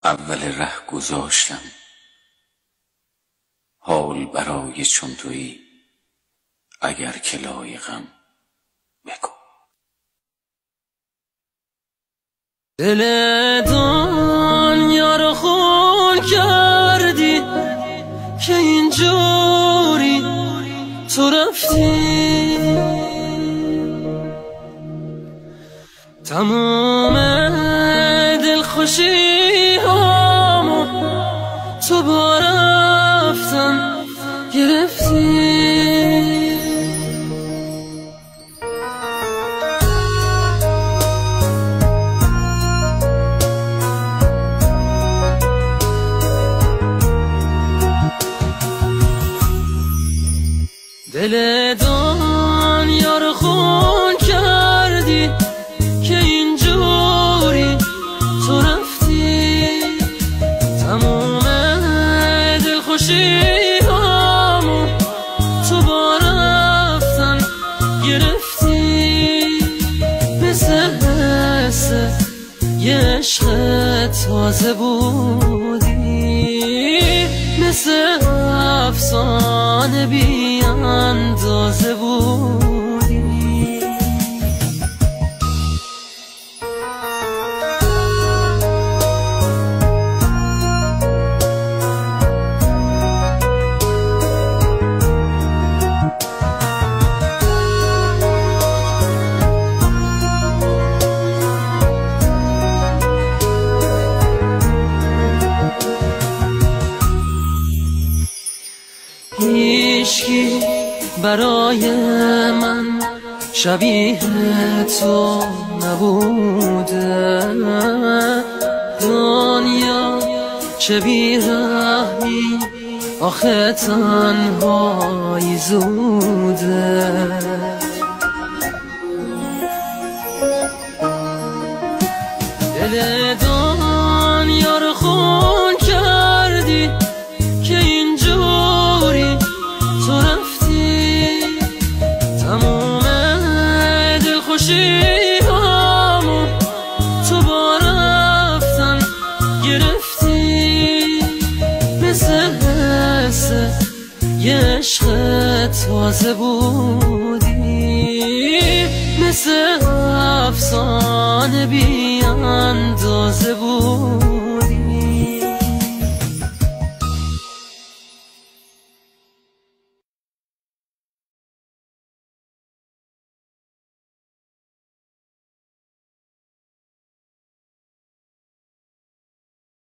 اول ره گذاشتم حال برای چون تویی، اگر که لایقم بگو. دل دنیا رو خون کردی که اینجوری تو رفتی، تمام دلخوشی هامو تو با رفتن گرفتی. دل دنیا رو خون کردی که اینجوری تو رفتی، تمام دلخوشی هامو تو با رفتن گرفتی. مثل یه عشق تازه بودی، مثل افسانه بی اندازه بودی. هیچکی برای من شبیه تو نبوده، دنیا چه بی‌رحمی آخه تنهایی زوده. دل دنیا رو خون کردی که اینجوری تو رفتی، تمام دلخوشی هامو تو با رفتن گرفتی. مثل یه عشق تازه بودی، مثل افسانه بی اندازه بود.